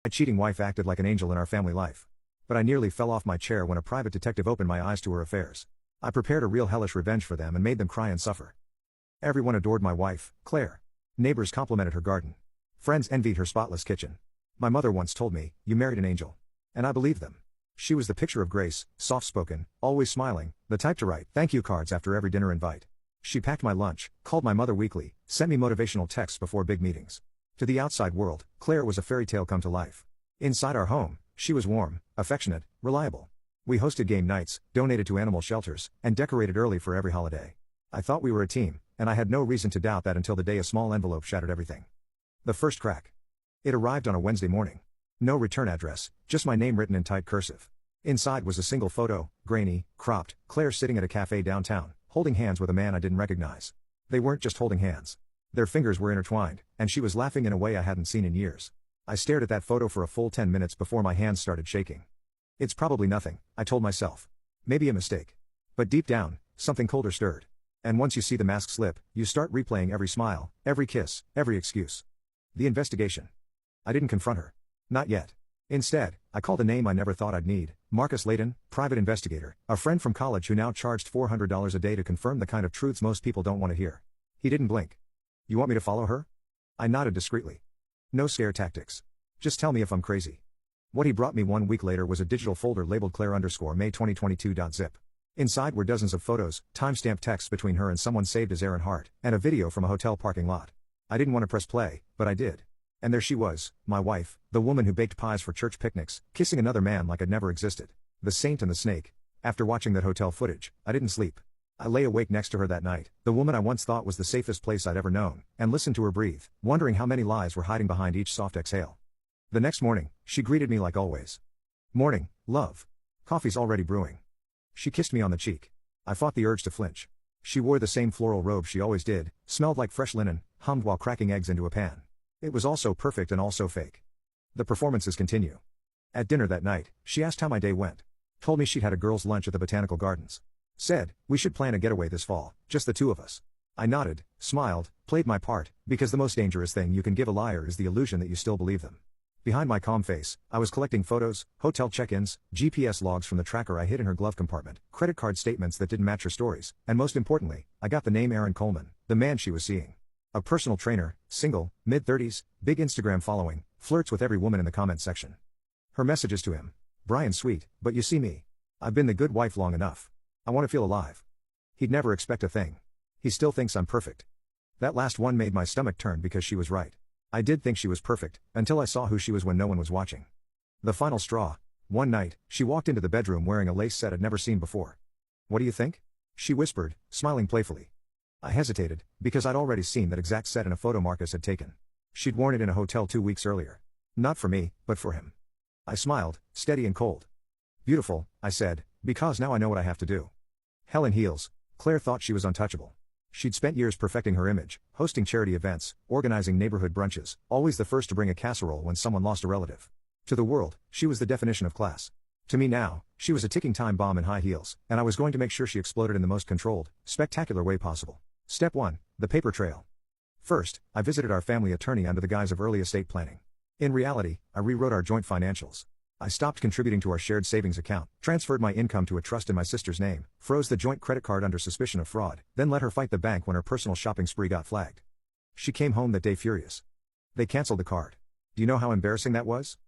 My cheating wife acted like an angel in our family life. But I nearly fell off my chair when a private detective opened my eyes to her affairs. I prepared a real hellish revenge for them and made them cry and suffer. Everyone adored my wife, Claire. Neighbors complimented her garden. Friends envied her spotless kitchen. My mother once told me, "You married an angel." And I believed them. She was the picture of grace, soft-spoken, always smiling, the type to write thank you cards after every dinner invite. She packed my lunch, called my mother weekly, sent me motivational texts before big meetings. To the outside world, Claire was a fairy tale come to life. Inside our home, she was warm, affectionate, reliable. We hosted game nights, donated to animal shelters, and decorated early for every holiday. I thought we were a team, and I had no reason to doubt that until the day a small envelope shattered everything. The first crack. It arrived on a Wednesday morning. No return address, just my name written in tight cursive. Inside was a single photo, grainy, cropped, Claire sitting at a cafe downtown, holding hands with a man I didn't recognize. They weren't just holding hands. Their fingers were intertwined, and she was laughing in a way I hadn't seen in years. I stared at that photo for a full 10 minutes before my hands started shaking. It's probably nothing, I told myself. Maybe a mistake. But deep down, something colder stirred. And once you see the mask slip, you start replaying every smile, every kiss, every excuse. The investigation. I didn't confront her. Not yet. Instead, I called a name I never thought I'd need, Marcus Layton, private investigator, a friend from college who now charged $400 a day to confirm the kind of truths most people don't want to hear. He didn't blink. You want me to follow her? I nodded discreetly. No scare tactics. Just tell me if I'm crazy. What he brought me 1 week later was a digital folder labeled Claire_May 2022.zip. Inside were dozens of photos, timestamped texts between her and someone saved as Aaron Hart, and a video from a hotel parking lot. I didn't want to press play, but I did. And there she was, my wife, the woman who baked pies for church picnics, kissing another man like I'd never existed. The saint and the snake. After watching that hotel footage, I didn't sleep. I lay awake next to her that night, the woman I once thought was the safest place I'd ever known, and listened to her breathe, wondering how many lies were hiding behind each soft exhale. The next morning, she greeted me like always. "Morning, love. Coffee's already brewing." She kissed me on the cheek. I fought the urge to flinch. She wore the same floral robe she always did, smelled like fresh linen, hummed while cracking eggs into a pan. It was all so perfect and all so fake. The performances continue. At dinner that night, she asked how my day went. Told me she'd had a girls' lunch at the Botanical Gardens. Said, we should plan a getaway this fall, just the two of us. I nodded, smiled, played my part, because the most dangerous thing you can give a liar is the illusion that you still believe them. Behind my calm face, I was collecting photos, hotel check-ins, GPS logs from the tracker I hid in her glove compartment, credit card statements that didn't match her stories, and most importantly, I got the name Aaron Coleman, the man she was seeing. A personal trainer, single, mid-30s, big Instagram following, flirts with every woman in the comment section. Her messages to him. "Brian, sweet, but you see me. I've been the good wife long enough. I want to feel alive." He'd never expect a thing. He still thinks I'm perfect. That last one made my stomach turn because she was right. I did think she was perfect, until I saw who she was when no one was watching. The final straw. One night, she walked into the bedroom wearing a lace set I'd never seen before. "What do you think?" she whispered, smiling playfully. I hesitated, because I'd already seen that exact set in a photo Marcus had taken. She'd worn it in a hotel 2 weeks earlier. Not for me, but for him. I smiled, steady and cold. "Beautiful," I said, "because now I know what I have to do." Hell in heels, Claire thought she was untouchable. She'd spent years perfecting her image, hosting charity events, organizing neighborhood brunches, always the first to bring a casserole when someone lost a relative. To the world, she was the definition of class. To me now, she was a ticking time bomb in high heels, and I was going to make sure she exploded in the most controlled, spectacular way possible. Step 1, the paper trail. First, I visited our family attorney under the guise of early estate planning. In reality, I rewrote our joint financials. I stopped contributing to our shared savings account, transferred my income to a trust in my sister's name, froze the joint credit card under suspicion of fraud, then let her fight the bank when her personal shopping spree got flagged. She came home that day furious. They canceled the card. Do you know how embarrassing that was?